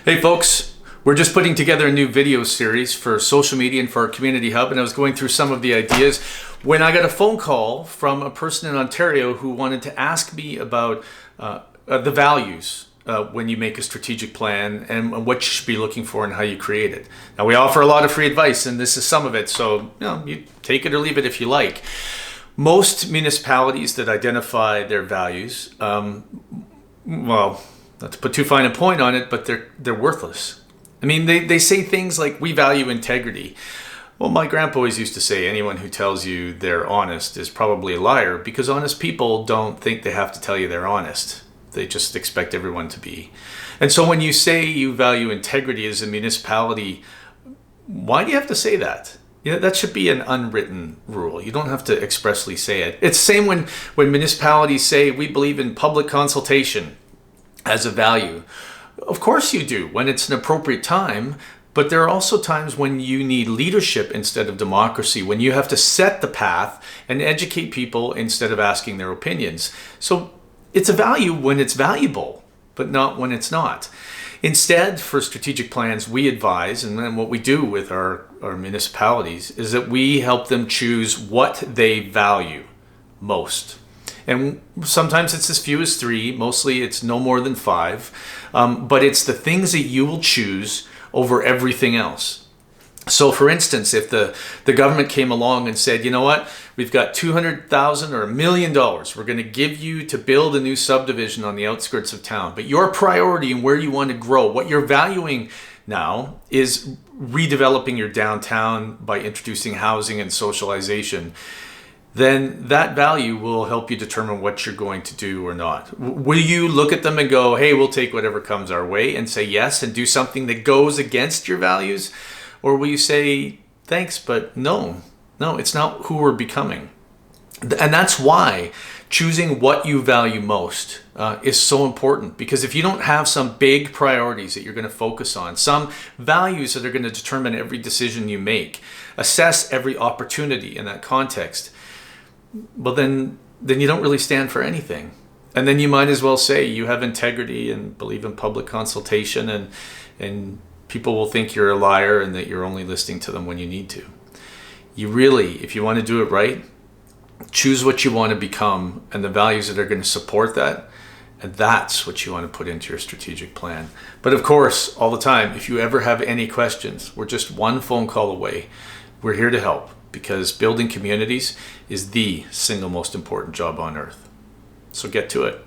Hey folks, we're just putting together a new video series for social media and for our community hub, and I was going through some of the ideas when I got a phone call from a person in Ontario who wanted to ask me about the values when you make a strategic plan and what you should be looking for and how you create it. Now, we offer a lot of free advice, and this is some of it, so you take it or leave it if you like. Most municipalities that identify their values, well, not to put too fine a point on it, but they're worthless. I mean, they say things like, we value integrity. Well, my grandpa always used to say, anyone who tells you they're honest is probably a liar, because honest people don't think they have to tell you they're honest. They just expect everyone to be. And so when you say you value integrity as a municipality, why do you have to say that? That should be an unwritten rule. You don't have to expressly say it. It's the same when municipalities say, we believe in public consultation as a value. Of course you do, when it's an appropriate time, but there are also times when you need leadership instead of democracy, when you have to set the path and educate people instead of asking their opinions. So it's a value when it's valuable, but not when it's not. Instead, for strategic plans, we advise, and then what we do with our municipalities is that we help them choose what they value most. And sometimes it's as few as 3, mostly it's no more than 5, but it's the things that you will choose over everything else. So for instance, if the government came along and said, you know what, we've got $200,000 or $1 million we're going to give you to build a new subdivision on the outskirts of town, but your priority and where you want to grow, what you're valuing now is redeveloping your downtown by introducing housing and socialization, then that value will help you determine what you're going to do or not. Will you look at them and go, hey, we'll take whatever comes our way, and say yes and do something that goes against your values? Or will you say, thanks, but no, it's not who we're becoming. And that's why choosing what you value most is so important, because if you don't have some big priorities that you're going to focus on, some values that are going to determine every decision you make, assess every opportunity in that context, well, then you don't really stand for anything. And then you might as well say you have integrity and believe in public consultation, and people will think you're a liar and that you're only listening to them when you need to. You really, if you want to do it right, choose what you want to become and the values that are going to support that. And that's what you want to put into your strategic plan. But of course, all the time, if you ever have any questions, we're just one phone call away. We're here to help, because building communities is the single most important job on earth. So get to it.